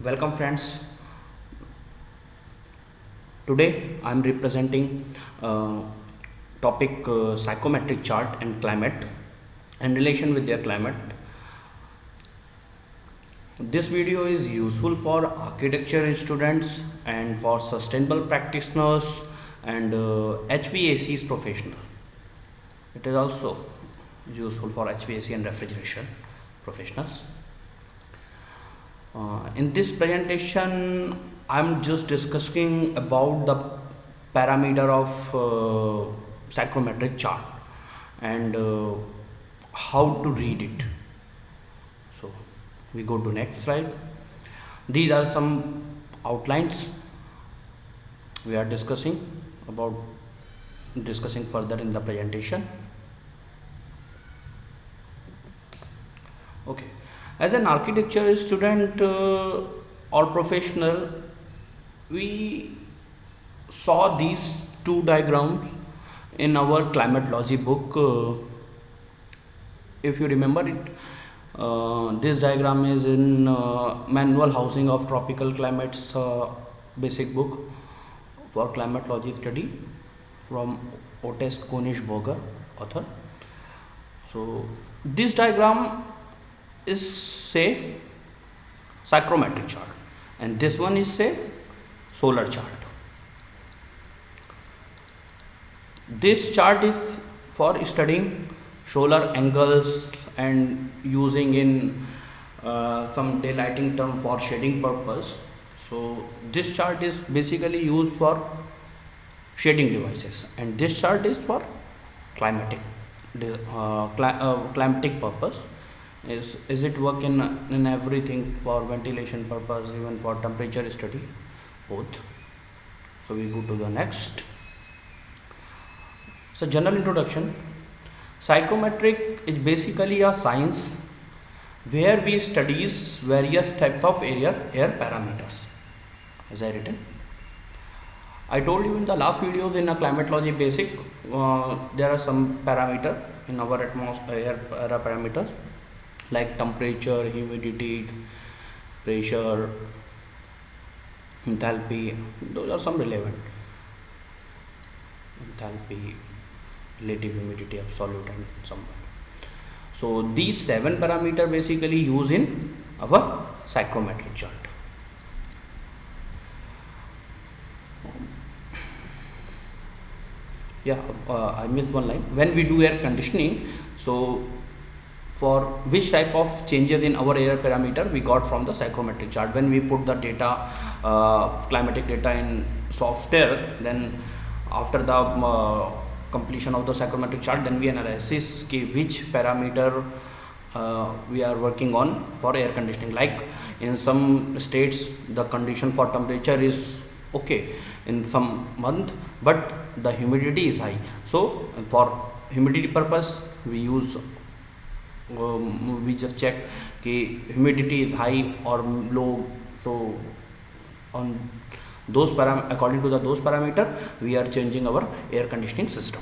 Welcome friends. Today I am representing topic psychometric chart and climate and relation with their climate. This video is useful for architecture students and for sustainable practitioners and HVAC's professional. It is also useful for HVAC and refrigeration professionals. In this presentation, I'm just discussing about the parameter of psychrometric chart and how to read it. So we go to next slide. These are some outlines we are discussing further in the presentation. Okay. As an architecture student or professional, we saw these two diagrams in our climatology book. If you remember it, this diagram is in Manual Housing of Tropical Climates basic book for climatology study from Otis Konigsberger author. So this diagram is say psychrometric chart and this one is say solar chart. This chart is for studying solar angles and using in some daylighting term for shading purpose. So this chart is basically used for shading devices and this chart is for climatic purpose. Is it work in everything for ventilation purpose, even for temperature study, both. So we go to the next. So general introduction. Psychometric is basically a science where we studies various types of air parameters, as I written. I told you in the last videos in a climatology basic, there are some parameter in our atmosphere air parameters like temperature, humidity, pressure, enthalpy. Those are some relevant. Enthalpy, relative humidity, absolute, and some. So these 7 parameters basically used in our psychrometric chart. Yeah, I missed one line. When we do air conditioning, so for which type of changes in our air parameter we got from the psychrometric chart. When we put the data, climatic data in software, then after the completion of the psychrometric chart, then we analysis which parameter we are working on for air conditioning. Like in some states the condition for temperature is okay in some month, but the humidity is high. So for humidity purpose we use we just check कि humidity is high or low. So on those according to those parameter we are changing our air conditioning system.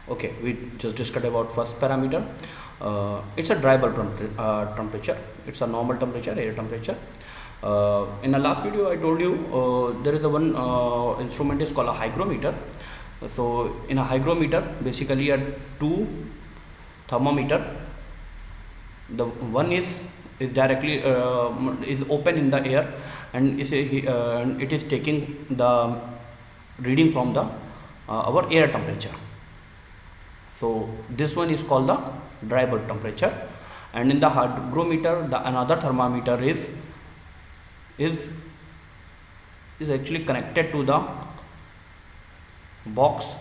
Okay, we just discussed about first parameter. It's a dry bulb temperature. It's a normal temperature, air temperature. In the last video I told you there is a one instrument is called a hygrometer. So in a hygrometer basically a two thermometer. The one is directly is open in the air and it is taking the reading from the our air temperature. So this one is called the dry bulb temperature, and in the hygrometer the another thermometer is actually connected to the box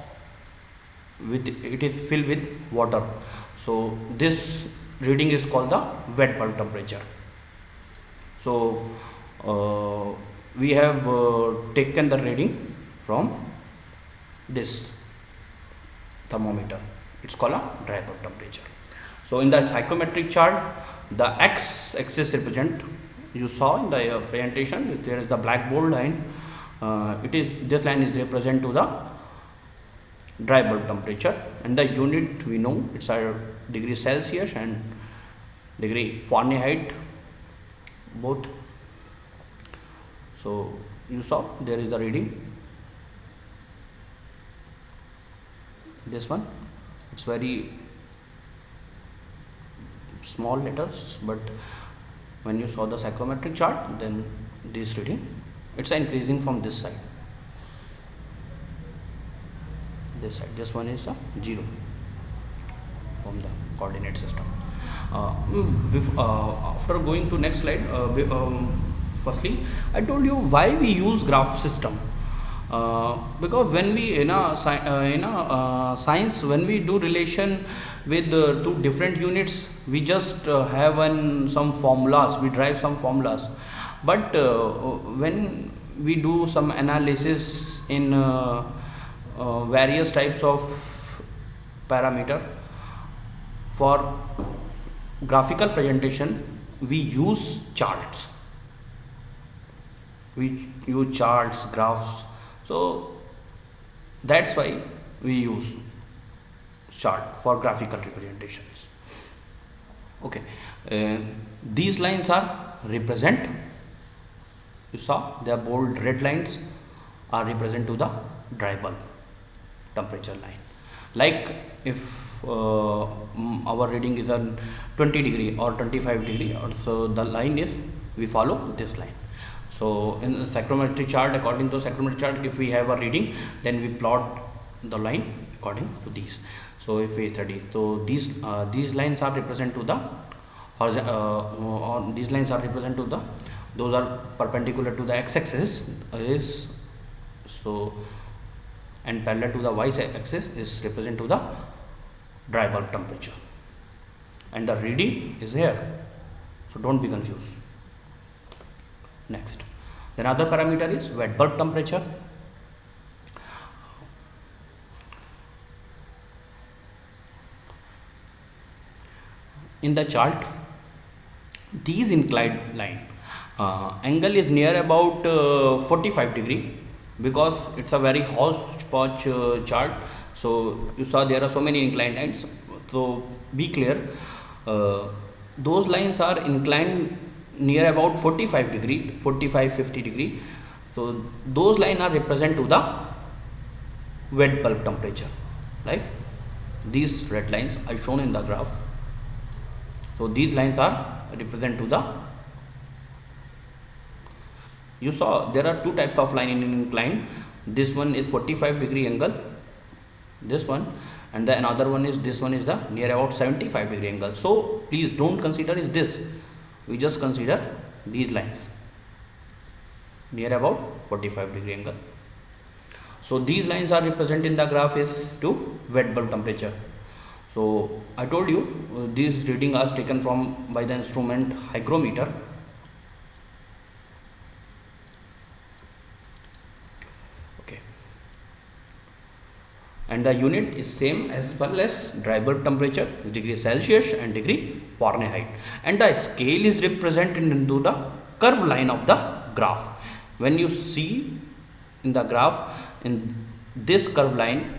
with it is filled with water. So this reading is called the wet bulb temperature. So we have taken the reading from this thermometer. It's called a dry bulb temperature. So in the psychometric chart, the x-axis represent, you saw in the presentation, there is the black bold line. This line is represent to the dry bulb temperature, and the unit we know it's a degree Celsius and degree Fahrenheit both. So you saw there is the reading. This one, it's very small letters, but when you saw the psychrometric chart, then this reading, it's increasing from this side. This side, this one is the 0 from the coordinate system. After going to next slide, firstly I told you why we use graph system. Because when we in a science, when we do relation with two different units, we just have some formulas, we derive some formulas, but when we do some analysis in various types of parameter for graphical presentation, we use charts, graphs. So that's why we use chart for graphical representations. Okay, these lines are represent, you saw they are bold red lines, are represent to the dry bulb temperature line. Like if our reading is on 20 degree or 25 degree, so the line is, we follow this line. So in the psychrometric chart, according to psychrometric chart, if we have a reading, then we plot the line according to these. So if we study, so these lines are represent to the these lines are represent to the, those are perpendicular to the x-axis is, so, and parallel to the y-axis is represent to the dry bulb temperature, and the reading is here, so don't be confused. Next, then other parameter is wet bulb temperature. In the chart, these inclined line angle is near about 45 degree, because it's a very hodgepodge chart. So you saw there are so many inclined lines, so be clear, those lines are inclined near about 45 degree, 45-50 degree. So those lines are represent to the wet bulb temperature, like these red lines are shown in the graph. So these lines are represent to the, you saw there are two types of line in incline. This one is 45 degree angle, this one, and the another one is, this one is the near about 75 degree angle. So please don't consider is this, we just consider these lines near about 45 degree angle. So these lines are represent in the graph is to wet bulb temperature. So I told you these reading are taken from by the instrument hygrometer. Okay, and the unit is same as well as dry bulb temperature, degree Celsius and degree Fahrenheit, and the scale is represented into the curved line of the graph. When you see in the graph, in this curved line,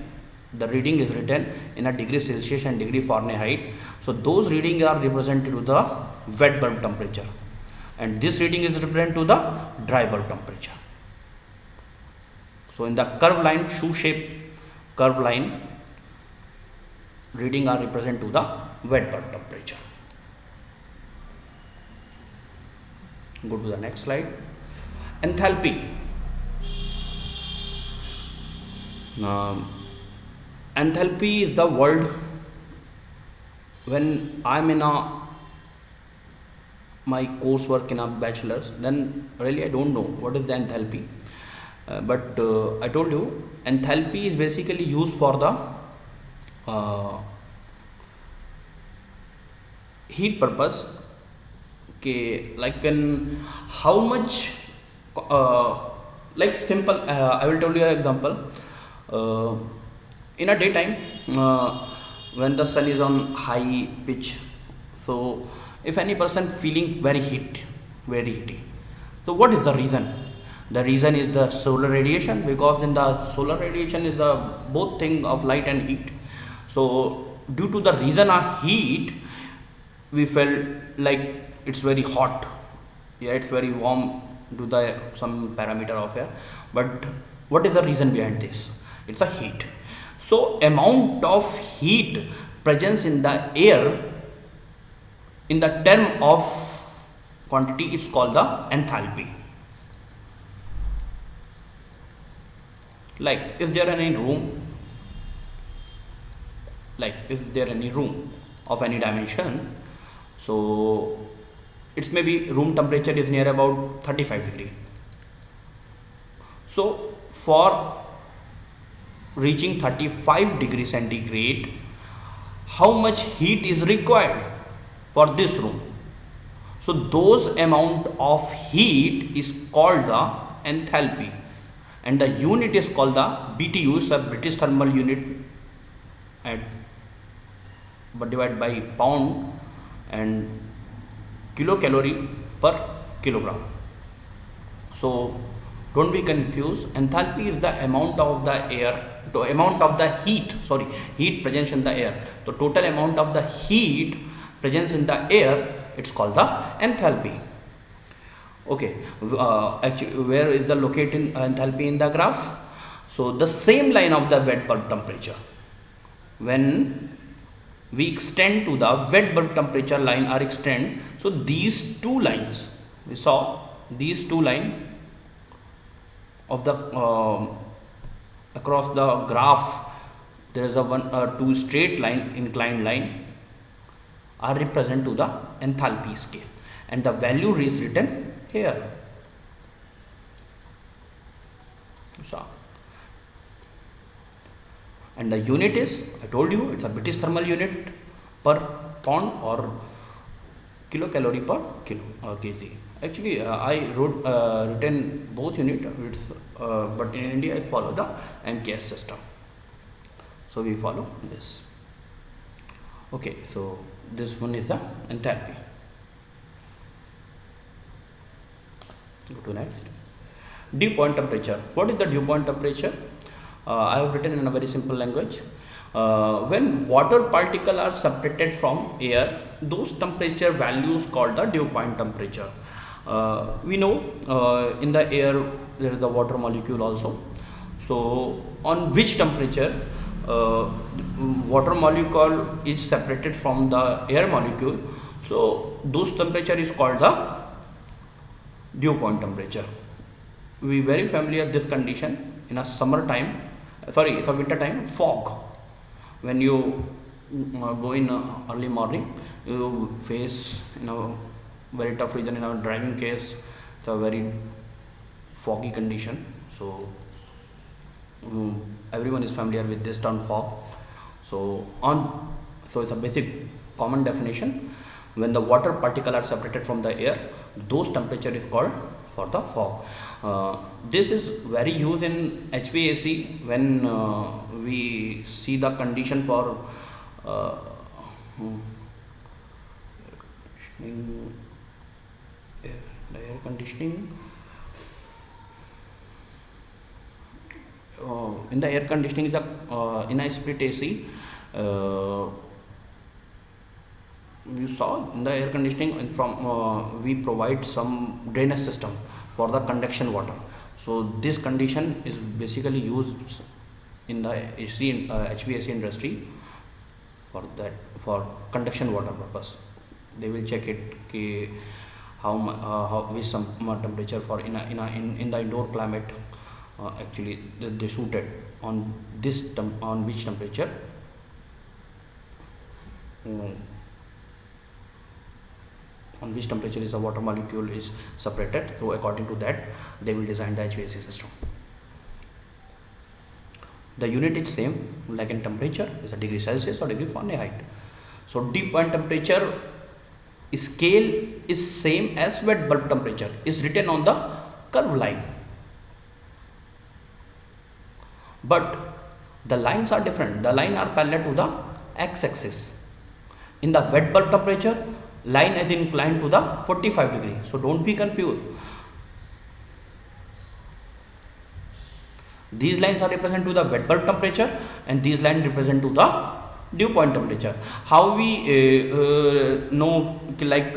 the reading is written in a degree Celsius and degree Fahrenheit. So those readings are represented to the wet bulb temperature, and this reading is represented to the dry bulb temperature. So in the curved line, shoe shape curved line, reading are represented to the wet bulb temperature. Go to the next slide. Enthalpy. Enthalpy is the word, when I'm in my coursework in a bachelor's, then really I don't know what is the enthalpy, but I told you enthalpy is basically used for the heat purpose. Okay, like in how much, like simple, I will tell you an example. In a daytime, when the sun is on high pitch, so if any person feeling very heaty, so what is the reason? The reason is the solar radiation, because in the solar radiation is the both thing of light and heat. So due to the reason of heat, we felt like it's very hot. Yeah, it's very warm to the some parameter of air. But what is the reason behind this? It's a heat. So amount of heat presence in the air in the term of quantity is called the enthalpy. Like, is there any room? Like, is there any room of any dimension? So it's maybe room temperature is near about 35 degree. So for reaching 35 degree centigrade, how much heat is required for this room? So those amount of heat is called the enthalpy, and the unit is called the BTU, is a British thermal unit, but divided by pound and kilocalorie per kilogram. So don't be confused. Enthalpy is the amount of the air, the amount of the heat presence in the air. The total amount of the heat presence in the air, it's called the enthalpy. Okay, actually, where is the located enthalpy in the graph? So the same line of the wet bulb temperature, when we extend to the wet bulb temperature line are extend. So these two lines, we saw these two lines of the across the graph, there is a two straight line, inclined line, are represent to the enthalpy scale, and the value is written here. So, and the unit is, I told you, it's a British thermal unit per pound or kilocalorie per kg. Actually, I written both unit, but in India I follow the MKS system. So we follow this. Okay, so this one is the enthalpy. Go to next. Dew point temperature. What is the dew point temperature? I have written in a very simple language. When water particles are separated from air, those temperature values called the dew point temperature. We know in the air there is a water molecule also. So on which temperature water molecule is separated from the air molecule, so those temperature is called the dew point temperature. We very familiar this condition in a summer time, sorry, it's a winter time, fog. When you go in early morning, you face very tough reason in our driving case. It's a very foggy condition. So everyone is familiar with this term fog. So it's a basic common definition. When the water particles are separated from the air, those temperature is called for the fog. This is very used in HVAC when we see the condition for air conditioning. In the air conditioning, in a split AC, you saw in the air conditioning from we provide some drainage system for the conduction water. So this condition is basically used in the HVAC industry for conduction water purpose. They will check it how with some temperature for in the indoor climate actually they suited on this on which temperature on which temperature is the water molecule is separated. So according to that they will design the HVAC system. The unit is same like in temperature, is a degree Celsius or degree Fahrenheit. So dew point temperature scale is same as wet bulb temperature, is written on the curved line, but the lines are different. The line are parallel to the x-axis. In the wet bulb temperature, line is inclined to the 45 degree. So don't be confused. These lines are represent to the wet bulb temperature and these lines represent to the dew point temperature. How we know like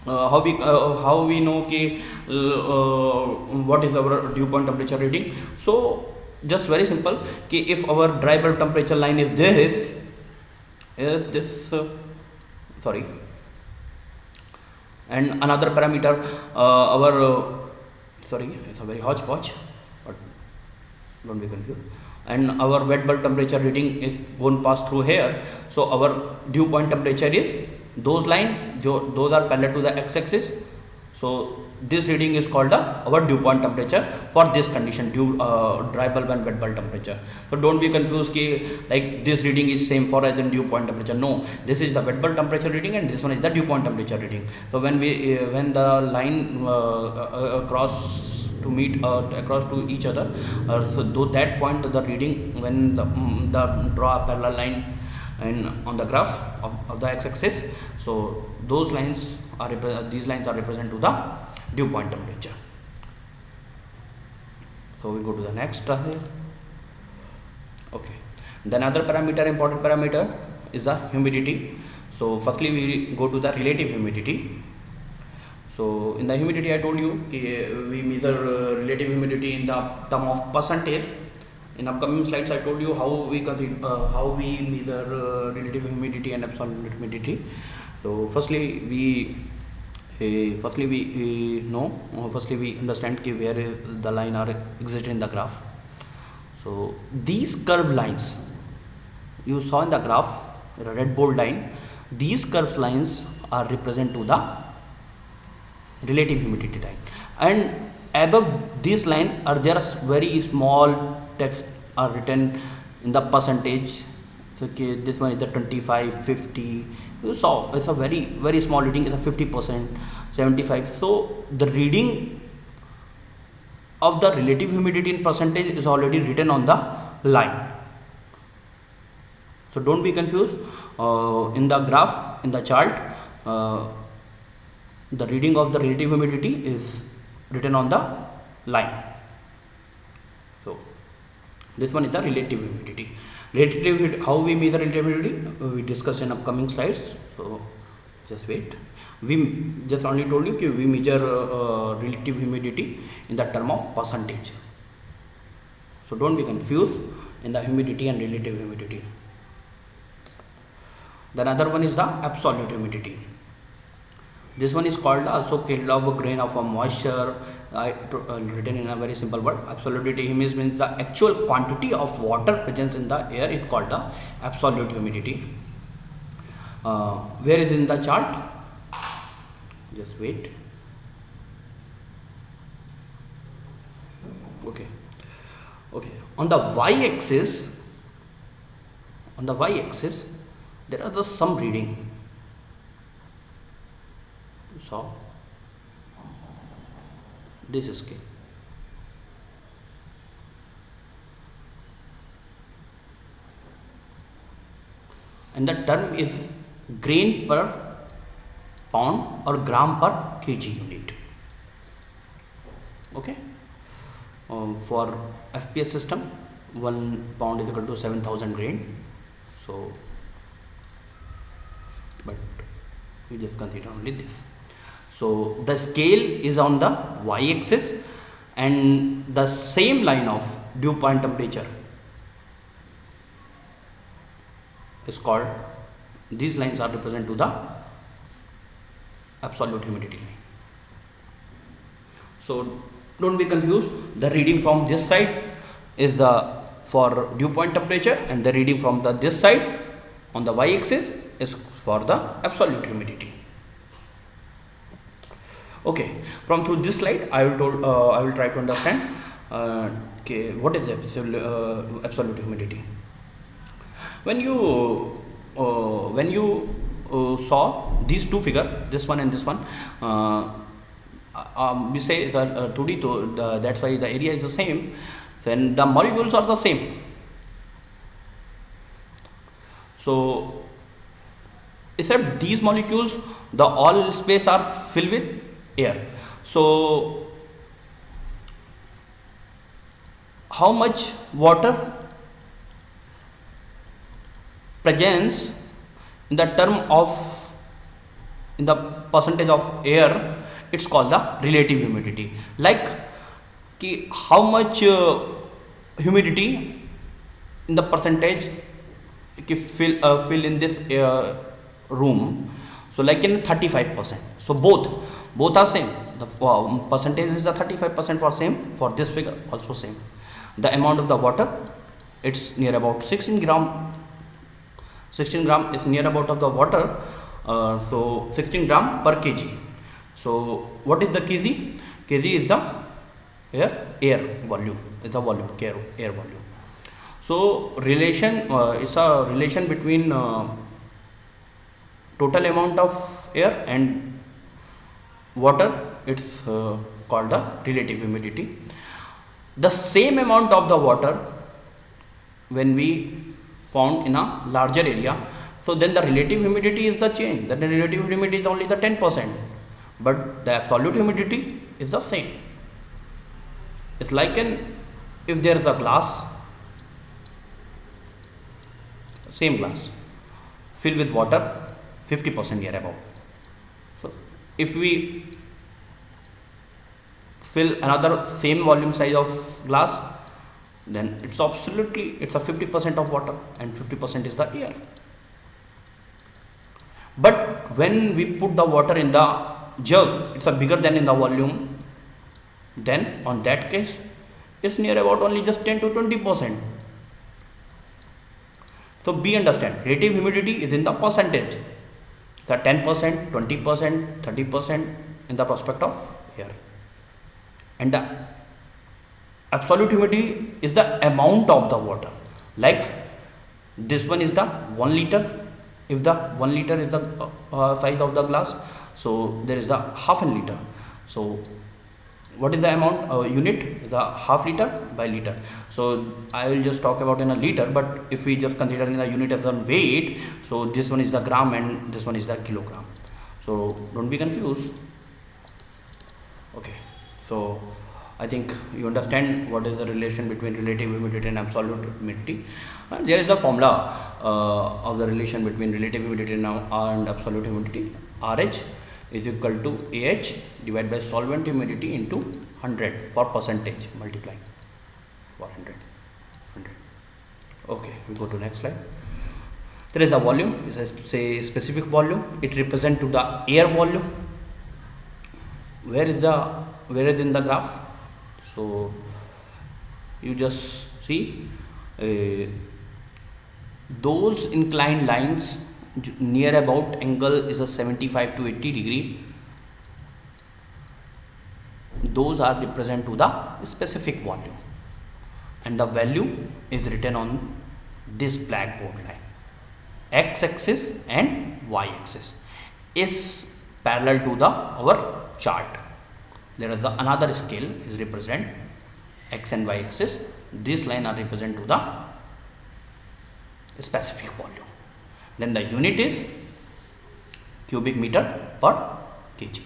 how we know what is our dew point temperature reading? So just very simple if our dry bulb temperature line is this sorry, and another parameter sorry, it's a very hodgepodge, but don't be confused, and our wet bulb temperature reading is going past through here. So our dew point temperature is those lines, those are parallel to the x-axis. So this reading is called our dew point temperature for this condition, dry bulb and wet bulb temperature. So don't be confused like this reading is same for as in dew point temperature. No, this is the wet bulb temperature reading and this one is the dew point temperature reading. So when the line across to meet across to each other, so to that point the reading, when the draw a parallel line and on the graph of the x-axis, so those lines are these lines are represent to the dew point temperature. So we go to the next here. Okay, then other parameter, important parameter, is the humidity. So firstly we go to the relative humidity. So in the humidity I told you we measure relative humidity in the term of percentage. In upcoming slides I told you how we measure relative humidity and absolute humidity. So firstly we understand where the line are existed in the graph. So these curved lines you saw in the graph, a red bold line, these curved lines are represent to the relative humidity line, and above this line are there very small text are written in the percentage. So this one is the 25, 50. You saw it's a very small reading, it's a 50%, 75. So the reading of the relative humidity in percentage is already written on the line. So don't be confused. In the graph, in the chart, the reading of the relative humidity is written on the line. So this one is the relative humidity. How we measure relative humidity we discuss in upcoming slides, so just wait. We just only told you we measure relative humidity in the term of percentage. So don't be confused in the humidity and relative humidity. The another one is the absolute humidity. This one is called also kilogram of a moisture, written in a very simple word. Absolute humidity means the actual quantity of water presence in the air is called the absolute humidity. Where is in the chart? Just wait. Okay. On the y-axis, there are some reading. So this is scale. And the term is grain per pound or gram per kg unit. Okay. For FPS system, 1 pound is equal to 7,000 grain. So, but we just consider only this. So the scale is on the y-axis and the same line of dew point temperature is called, these lines are represent to the absolute humidity line. So don't be confused, the reading from this side is for dew point temperature and the reading from this side on the y-axis is for the absolute humidity. Okay, from through this slide I will try to understand what is the absolute humidity. When you saw these two figures, this one and this one, we say that 2D, that's why the area is the same, then the molecules are the same. So except these molecules, the all space are filled with air. So how much water presence in the term of in the percentage of air, it's called the relative humidity. Like how much humidity in the percentage fill in this room. So like in 35%. So both are same. The percentage is the 35% for same, for this figure also same. The amount of the water, it's near about 16 gram. 16 gram is near about of the water. So 16 gram per kg. So what is the kg? Kg is the air volume. Is the volume, air volume. So relation is a relation between total amount of air and water. It's called the relative humidity. The same amount of the water when we found in a larger area, so then the relative humidity is the change. Then the relative humidity is only the 10%, but the absolute humidity is the same. It's like if there is a glass, same glass filled with water, 50% near about. So if we fill another same volume size of glass, then it's a 50% of water and 50% is the air. But when we put the water in the jug, it's a bigger than in the volume, then on that case it's near about only just 10 to 20%. So we understand relative humidity is in the percentage. The 10%, 20%, 30% in the prospect of air. And the absolute humidity is the amount of the water. Like this one is the 1 liter. If the 1 liter is the size of the glass, so there is the half a liter. So what is the amount unit? Is a half liter by liter. So I will just talk about in a liter, but if we just consider in the unit as a weight, so this one is the gram and this one is the kilogram. So don't be confused. Okay, so I think you understand what is the relation between relative humidity and absolute humidity. And there is the formula of the relation between relative humidity and absolute humidity. RH is equal to AH divided by solvent humidity into 100 for percentage multiplying for 100. Okay, we go to next slide. There is the volume, is a say specific volume. It represents to the air volume. Where is in the graph? So you just see those inclined lines near about angle is a 75 to 80 degree. Those are represent to the specific volume, and the value is written on this blackboard line. X-axis and Y-axis is parallel to the our chart. There is another scale is represent X and Y-axis. This line are represent to the specific volume. Then the unit is cubic meter per kg,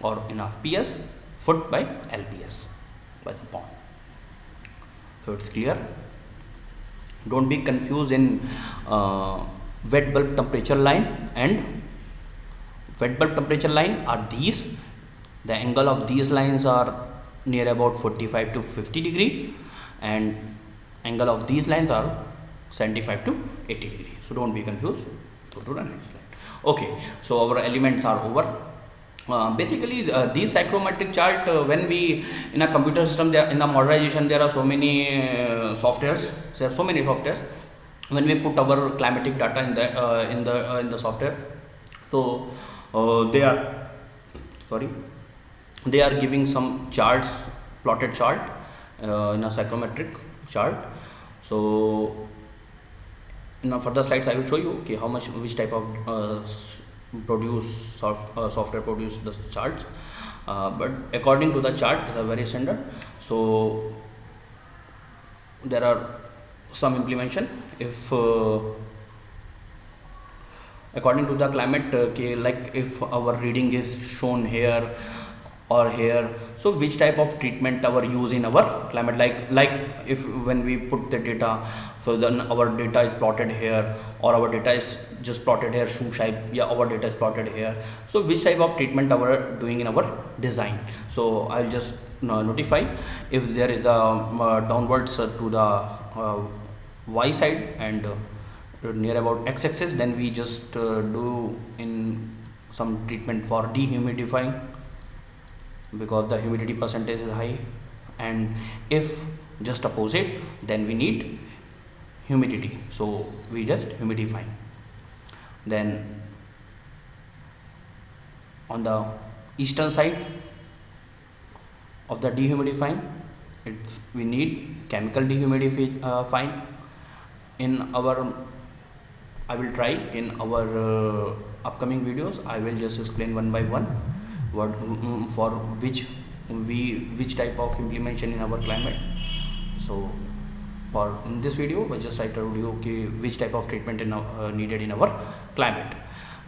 or in FPS foot by LPS by the pound. So it's clear. Don't be confused in wet bulb temperature line and wet bulb temperature line are these. The angle of these lines are near about 45 to 50 degree, and angle of these lines are 75 to 80 degree. So don't be confused. Go to the next slide. Okay, so our elements are over. Basically these psychrometric chart, when we in a computer system, there in the modernization there are so many softwares. There are so many softwares. When we put our climatic data in the software, so they are giving some charts, plotted chart in a psychrometric chart. So in further slides I will show you okay, which type of software produce the charts, but according to the chart it is very standard. So there are some implementation. If according to the climate, like if our reading is shown here or here. So which type of treatment our use in our climate, like if when we put the data, so then our data is plotted here, or our data is just plotted here shoe shape, yeah, our data is plotted here. So which type of treatment our doing in our design. So I'll just notify if there is a downwards to the y side and near about x-axis, then we just do in some treatment for dehumidifying, because the humidity percentage is high. And if just opposite, then we need humidity, so we just humidify. Then on the eastern side of the dehumidifying, we need chemical dehumidifying. In our, I will try in our upcoming videos, I will just explain one by one what for which type of implementation in our climate. So for in this video I told you okay which type of treatment needed in our climate.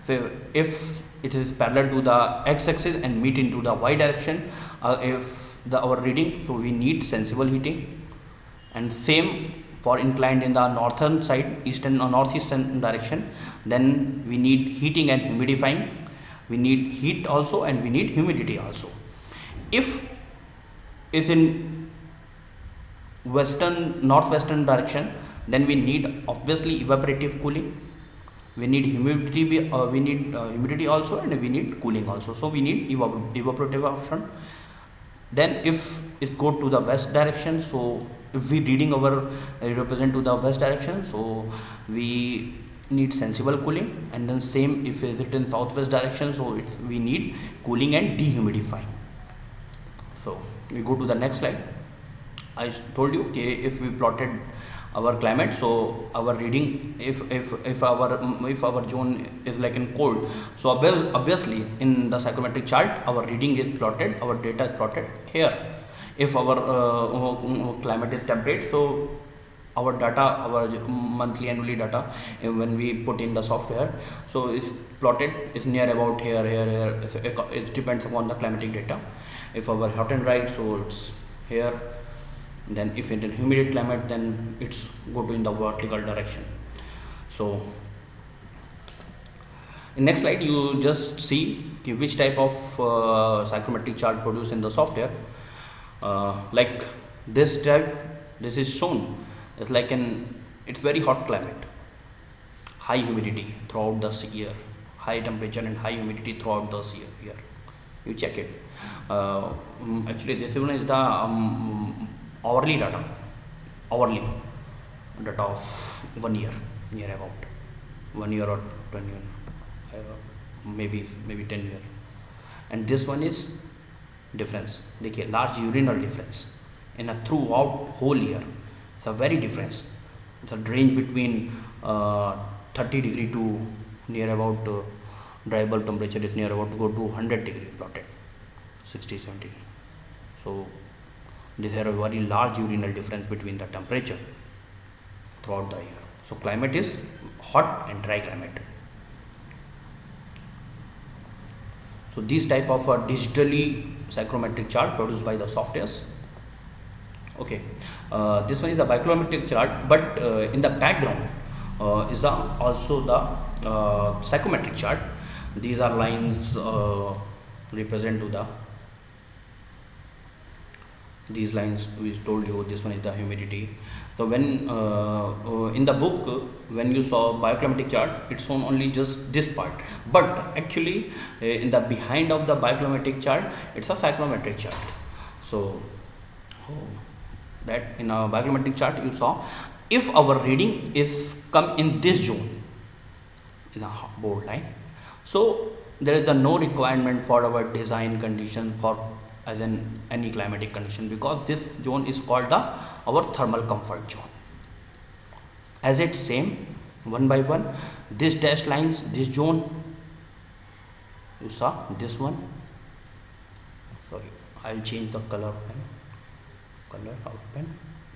So if it is parallel to the x-axis and meet into the y direction, if our reading, so we need sensible heating. And same for inclined in the northern side, eastern or northeastern direction, then we need heating and humidifying. We need heat also and we need humidity also. If is in northwestern direction, then we need obviously evaporative cooling. We need humidity. Humidity also, and we need cooling also. So we need evaporative option. Then if it go to the west direction, so if we reading our represent to the west direction, so we need sensible cooling. And then same if is it in southwest direction, so we need cooling and dehumidifying. So we go to the next slide. I told you okay, if we plotted our climate, so our reading, if our zone is like in cold, so obviously in the psychrometric chart our reading is plotted, our data is plotted here. If our climate is temperate, so our data, our monthly annually data, when we put in the software, so is plotted is near about here. It depends upon the climatic data. If our hot and dry, so it's here. Then if it is humid climate, then it's go to in the vertical direction. So in next slide you just see which type of psychrometric chart produced in the software. Like this type, this is shown. It's like it's very hot climate, high humidity throughout the year, high temperature and high humidity throughout the year. You check it. Actually this one is the hourly data of 1 year, near about 1 year or 10 years, maybe 10 years. And this one is difference, देखिए large urinal difference in a throughout whole year. It's a very difference. It's a range between 30 degree to near about dry bulb temperature is near about to go to 100 degree plotted, 60, 70. So these are a very large urinal difference between the temperature throughout the year. So climate is hot and dry climate. So these type of digitally psychrometric chart produced by the softwares. Okay, this one is the bichromatics chart, but in the background is also the psychrometric chart. These are lines represent to the, these lines we told you, this one is the humidity. So when in the book when you saw bioclimatic chart, it's shown only just this part, but actually in the behind of the bioclimatic chart it's a psychrometric chart. So that in a bioclimatic chart you saw if our reading is come in this zone in a bold line, so there is no requirement for our design condition for as in any climatic condition, because this zone is called the our thermal comfort zone. As it's same one by one, this dashed lines, this zone you saw, this one, sorry I'll change the color pen, color out pen,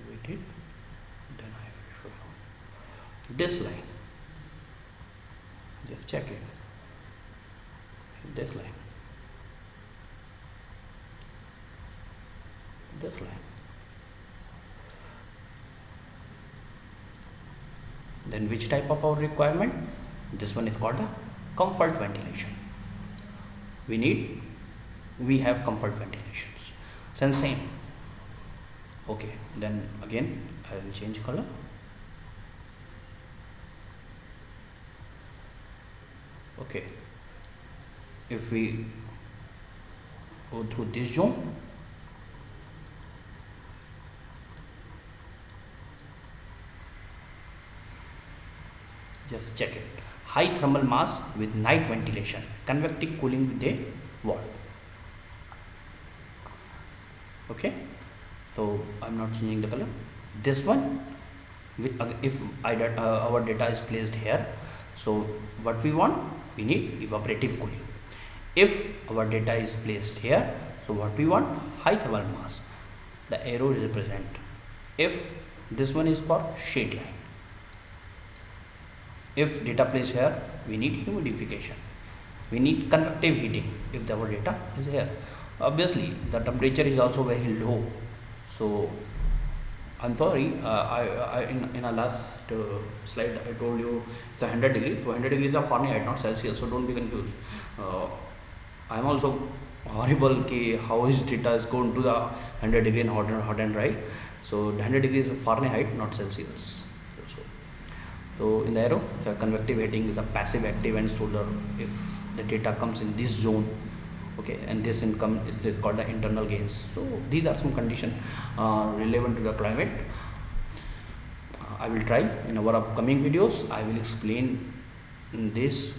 wait it, then I will show this line, just check it, this line. this line. Then which type of our requirement? This one is called the comfort ventilation. We have comfort ventilations. Then same. Okay, then again I will change color. Okay, if we go through this zone, just check it. High thermal mass with night ventilation, convective cooling with a wall. Okay, so I'm not changing the color. This one, if our data is placed here, so what we want, we need evaporative cooling. If our data is placed here, so what we want, high thermal mass. The arrow represent. If this one is for shade line. If data placed here, we need humidification. We need convective heating if our data is here. Obviously, the temperature is also very low. So, I'm sorry, in our last slide, I told you it's 100 degrees. So, 100 degrees are Fahrenheit, not Celsius. So, don't be confused. I'm also horrible how his data is going to the 100 degree and hot and dry. So, 100 degrees is Fahrenheit, not Celsius. So in the arrow, the convective heating is a passive active and solar if the data comes in this zone. Okay, and this income is called the internal gains. So these are some conditions relevant to the climate. I will try in our upcoming videos. I will explain this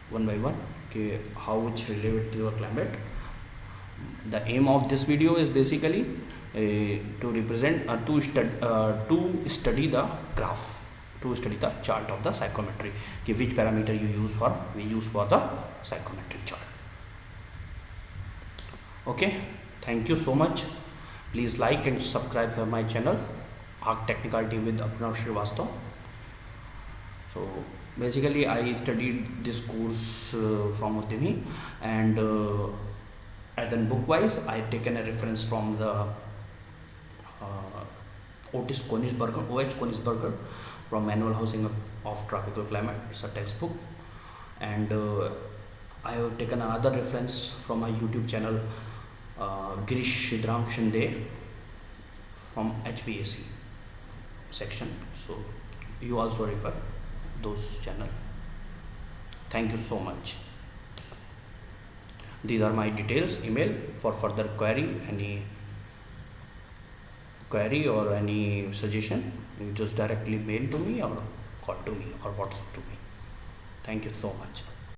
one by one, okay, how it's related to the climate. The aim of this video is basically to represent to study the graph, to study the chart of the psychrometry, which parameter we use for the psychrometric chart. Okay, thank you so much. Please like and subscribe to my channel, Arc Technicality with Abhinav Srivastava. So basically I studied this course from Udyami, and as in book wise I taken a reference from the Otis Konigsberger, O.H. Konigsberger, from Manual Housing of Tropical Climate. It's a textbook. And I have taken another reference from my YouTube channel, Girish Shidram Shinde, from HVAC section. So you also refer those channel. Thank you so much. These are my details, email for further query, any query or any suggestion, you just directly mail to me or call to me or WhatsApp to me. Thank you so much.